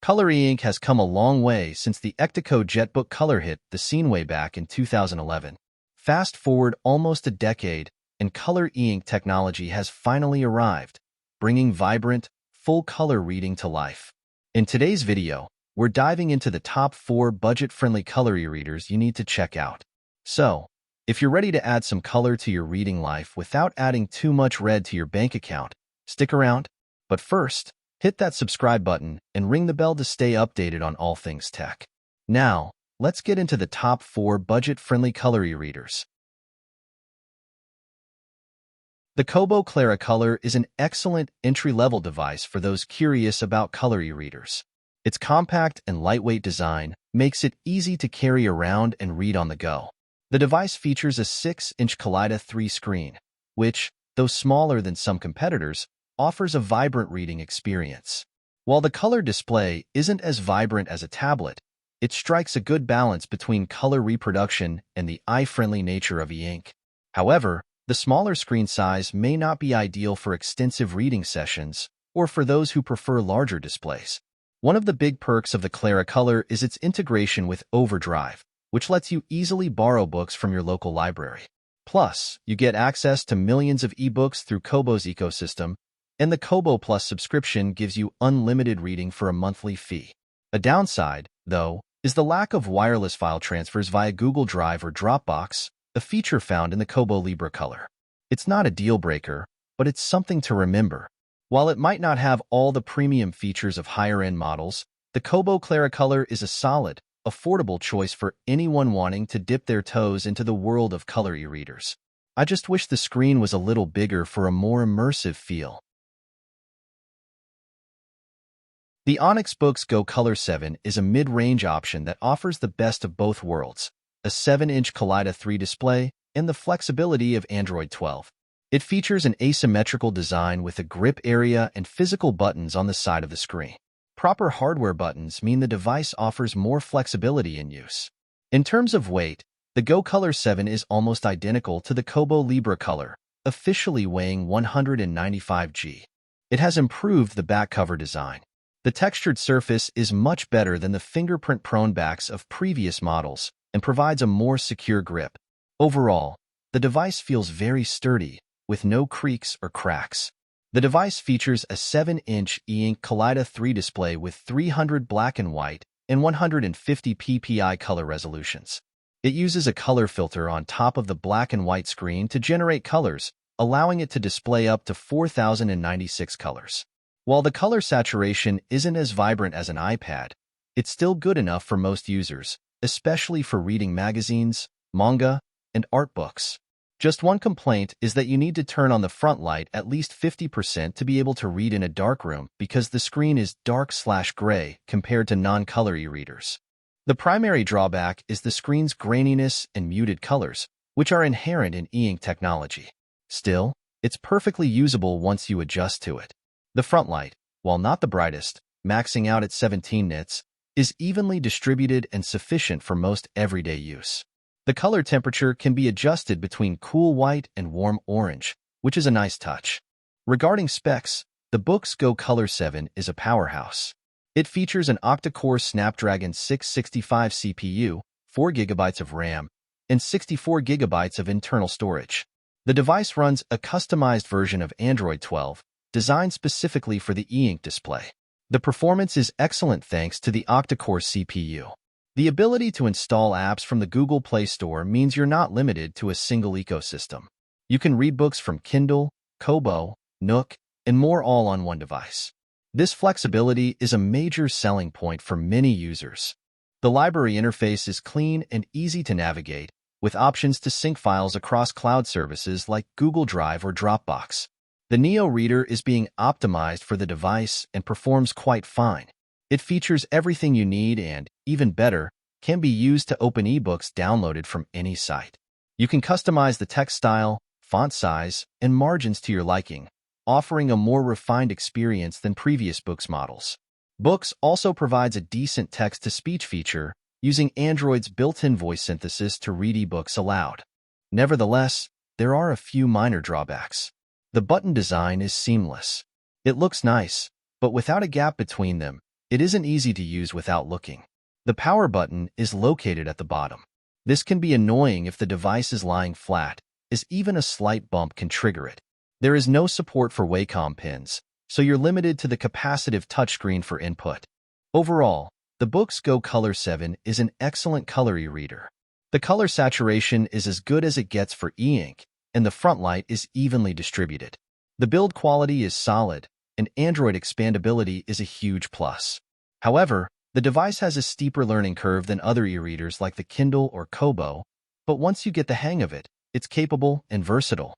Color e-ink has come a long way since the Ectoco Jetbook color hit the scene way back in 2011. Fast forward almost a decade, and color e-ink technology has finally arrived, bringing vibrant, full-color reading to life. In today's video, we're diving into the top 4 budget-friendly color e-readers you need to check out. So, if you're ready to add some color to your reading life without adding too much red to your bank account, stick around. But first, hit that subscribe button and ring the bell to stay updated on all things tech. Now, let's get into the top 4 budget-friendly color e-readers. The Kobo Clara Color is an excellent entry-level device for those curious about color e-readers. Its compact and lightweight design makes it easy to carry around and read on the go. The device features a 6-inch Kaleido 3 screen, which, though smaller than some competitors, offers a vibrant reading experience. While the color display isn't as vibrant as a tablet, it strikes a good balance between color reproduction and the eye-friendly nature of e-ink. However, the smaller screen size may not be ideal for extensive reading sessions or for those who prefer larger displays. One of the big perks of the Clara Color is its integration with Overdrive, which lets you easily borrow books from your local library. Plus, you get access to millions of ebooks through Kobo's ecosystem, and the Kobo Plus subscription gives you unlimited reading for a monthly fee. A downside, though, is the lack of wireless file transfers via Google Drive or Dropbox, a feature found in the Kobo Libra Color. It's not a deal-breaker, but it's something to remember. While it might not have all the premium features of higher-end models, the Kobo Clara Color is a solid, affordable choice for anyone wanting to dip their toes into the world of color e-readers. I just wish the screen was a little bigger for a more immersive feel. The Onyx Boox Go Color 7 is a mid-range option that offers the best of both worlds, a 7-inch Kaleido 3 display, and the flexibility of Android 12. It features an asymmetrical design with a grip area and physical buttons on the side of the screen. Proper hardware buttons mean the device offers more flexibility in use. In terms of weight, the Go Color 7 is almost identical to the Kobo Libra Color, officially weighing 195 g. It has improved the back cover design. The textured surface is much better than the fingerprint-prone backs of previous models and provides a more secure grip. Overall, the device feels very sturdy, with no creaks or cracks. The device features a 7-inch e-ink Kaleido 3 display with 300 black and white and 150 ppi color resolutions. It uses a color filter on top of the black and white screen to generate colors, allowing it to display up to 4,096 colors. While the color saturation isn't as vibrant as an iPad, it's still good enough for most users, especially for reading magazines, manga, and art books. Just one complaint is that you need to turn on the front light at least 50% to be able to read in a dark room because the screen is dark/gray compared to non-color e-readers. The primary drawback is the screen's graininess and muted colors, which are inherent in e-ink technology. Still, it's perfectly usable once you adjust to it. The front light, while not the brightest, maxing out at 17 nits, is evenly distributed and sufficient for most everyday use. The color temperature can be adjusted between cool white and warm orange, which is a nice touch. Regarding specs, the Boox Go Color 7 is a powerhouse. It features an octa-core Snapdragon 665 CPU, 4 GB of RAM, and 64 GB of internal storage. The device runs a customized version of Android 12, designed specifically for the e-ink display. The performance is excellent thanks to the octa-core CPU. The ability to install apps from the Google Play Store means you're not limited to a single ecosystem. You can read books from Kindle, Kobo, Nook, and more all on one device. This flexibility is a major selling point for many users. The library interface is clean and easy to navigate, with options to sync files across cloud services like Google Drive or Dropbox. The Neo Reader is being optimized for the device and performs quite fine. It features everything you need and, even better, can be used to open ebooks downloaded from any site. You can customize the text style, font size, and margins to your liking, offering a more refined experience than previous Boox models. Boox also provides a decent text-to-speech feature, using Android's built-in voice synthesis to read ebooks aloud. Nevertheless, there are a few minor drawbacks. The button design is seamless. It looks nice, but without a gap between them, it isn't easy to use without looking. The power button is located at the bottom. This can be annoying if the device is lying flat, as even a slight bump can trigger it. There is no support for Wacom pins, so you're limited to the capacitive touchscreen for input. Overall, the Boox Go Color 7 is an excellent color e-reader. The color saturation is as good as it gets for e-ink, and the front light is evenly distributed. The build quality is solid, and Android expandability is a huge plus. However, the device has a steeper learning curve than other e-readers like the Kindle or Kobo, but once you get the hang of it, it's capable and versatile.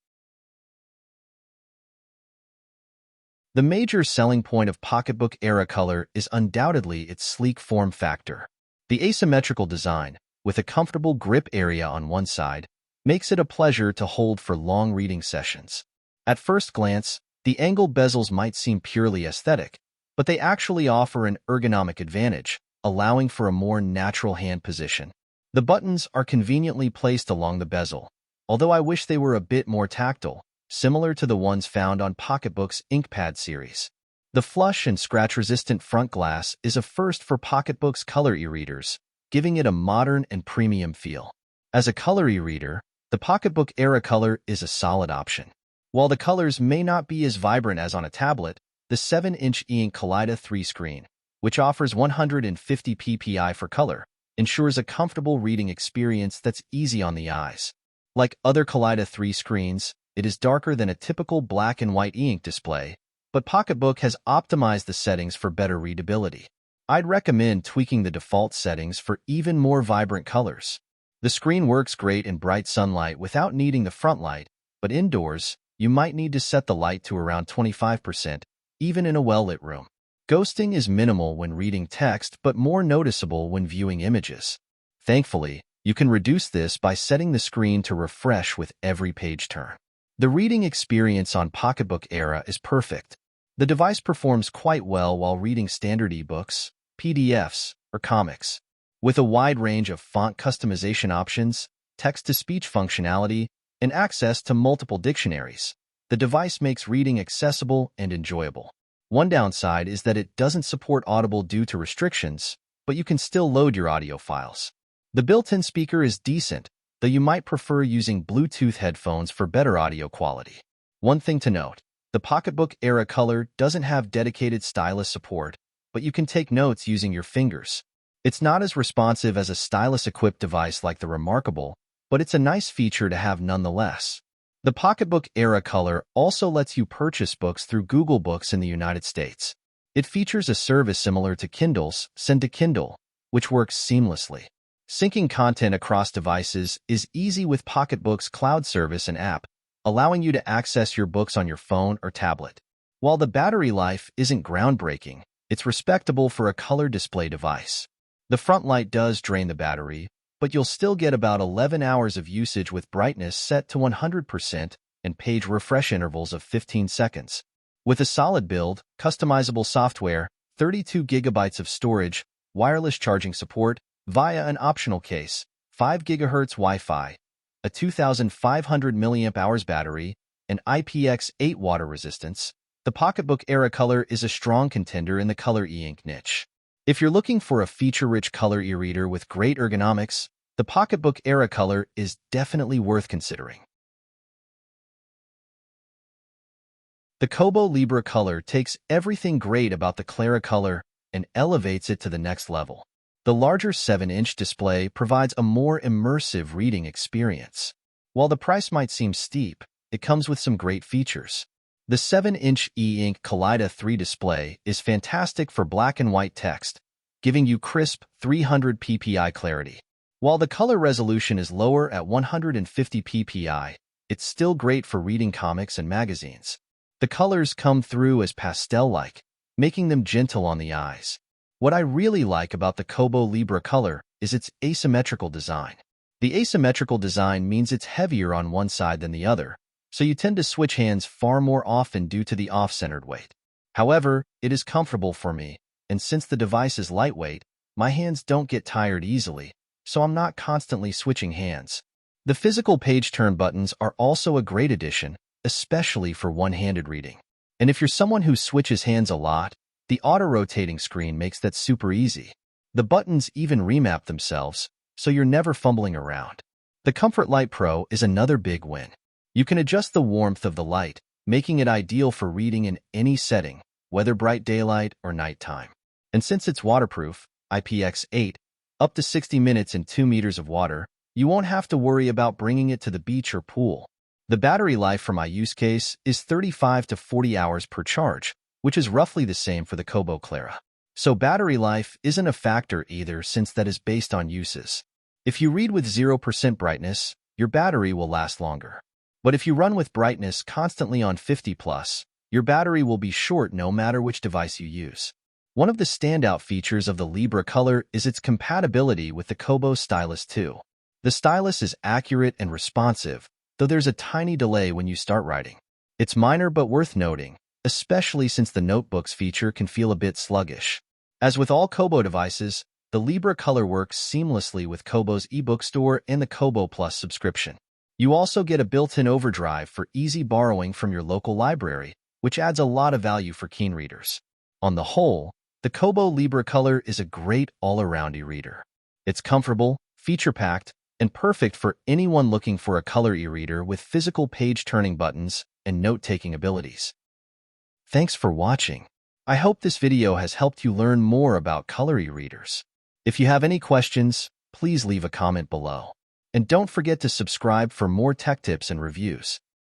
The major selling point of PocketBook Era Color is undoubtedly its sleek form factor. The asymmetrical design, with a comfortable grip area on one side, makes it a pleasure to hold for long reading sessions. At first glance, the angled bezels might seem purely aesthetic, but they actually offer an ergonomic advantage, allowing for a more natural hand position. The buttons are conveniently placed along the bezel, although I wish they were a bit more tactile, similar to the ones found on PocketBook's InkPad series. The flush and scratch-resistant front glass is a first for PocketBook's color e-readers, giving it a modern and premium feel. As a color e-reader, the PocketBook Era Color is a solid option. While the colors may not be as vibrant as on a tablet, the 7-inch e-ink Kaleido 3 screen, which offers 150 ppi for color, ensures a comfortable reading experience that's easy on the eyes. Like other Kaleido 3 screens, it is darker than a typical black and white e-ink display, but PocketBook has optimized the settings for better readability. I'd recommend tweaking the default settings for even more vibrant colors. The screen works great in bright sunlight without needing the front light, but indoors, you might need to set the light to around 25%, even in a well-lit room. Ghosting is minimal when reading text but more noticeable when viewing images. Thankfully, you can reduce this by setting the screen to refresh with every page turn. The reading experience on PocketBook Era is perfect. The device performs quite well while reading standard ebooks, PDFs, or comics. With a wide range of font customization options, text-to-speech functionality, and access to multiple dictionaries, the device makes reading accessible and enjoyable. One downside is that it doesn't support Audible due to restrictions, but you can still load your audio files. The built-in speaker is decent, though you might prefer using Bluetooth headphones for better audio quality. One thing to note, the PocketBook Era Color doesn't have dedicated stylus support, but you can take notes using your fingers. It's not as responsive as a stylus-equipped device like the Remarkable, but it's a nice feature to have nonetheless. The PocketBook Era Color also lets you purchase books through Google Books in the United States. It features a service similar to Kindle's Send to Kindle, which works seamlessly. Syncing content across devices is easy with PocketBook's cloud service and app, allowing you to access your books on your phone or tablet. While the battery life isn't groundbreaking, it's respectable for a color display device. The front light does drain the battery, but you'll still get about 11 hours of usage with brightness set to 100% and page refresh intervals of 15 seconds. With a solid build, customizable software, 32 gigabytes of storage, wireless charging support, via an optional case, 5 GHz Wi-Fi, a 2,500 mAh battery, and IPX8 water resistance, the PocketBook Era Color is a strong contender in the color e-ink niche. If you're looking for a feature-rich color e-reader with great ergonomics, the PocketBook Era Color is definitely worth considering. The Kobo Libra Color takes everything great about the Clara Color and elevates it to the next level. The larger 7-inch display provides a more immersive reading experience. While the price might seem steep, it comes with some great features. The 7-inch e-ink Kaleido 3 display is fantastic for black and white text, giving you crisp 300 ppi clarity. While the color resolution is lower at 150 ppi, it's still great for reading comics and magazines. The colors come through as pastel-like, making them gentle on the eyes. What I really like about the Kobo Libra Color is its asymmetrical design. The asymmetrical design means it's heavier on one side than the other, so you tend to switch hands far more often due to the off-centered weight. However, it is comfortable for me, and since the device is lightweight, my hands don't get tired easily, so I'm not constantly switching hands. The physical page turn buttons are also a great addition, especially for one-handed reading. And if you're someone who switches hands a lot, The auto-rotating screen makes that super easy. The buttons even remap themselves, so you're never fumbling around. The Comfort Light Pro is another big win. You can adjust the warmth of the light, making it ideal for reading in any setting, whether bright daylight or nighttime. And since it's waterproof, IPX8, up to 60 minutes in 2 meters of water, you won't have to worry about bringing it to the beach or pool. The battery life for my use case is 35 to 40 hours per charge, which is roughly the same for the Kobo Clara. So battery life isn't a factor either, since that is based on uses. If you read with 0% brightness, your battery will last longer. But if you run with brightness constantly on 50+, your battery will be short no matter which device you use. One of the standout features of the Libra color is its compatibility with the Kobo stylus too. The stylus is accurate and responsive, though there's a tiny delay when you start writing. It's minor but worth noting, especially since the notebooks feature can feel a bit sluggish. As with all Kobo devices, the Libra color works seamlessly with Kobo's ebook store and the Kobo Plus subscription. You also get a built-in overdrive for easy borrowing from your local library, which adds a lot of value for keen readers. On the whole, the Kobo Libra color is a great all-around e-reader. It's comfortable, feature-packed, and perfect for anyone looking for a color e-reader with physical page-turning buttons and note-taking abilities. Thanks for watching. I hope this video has helped you learn more about color e-readers. If you have any questions, please leave a comment below. And don't forget to subscribe for more tech tips and reviews.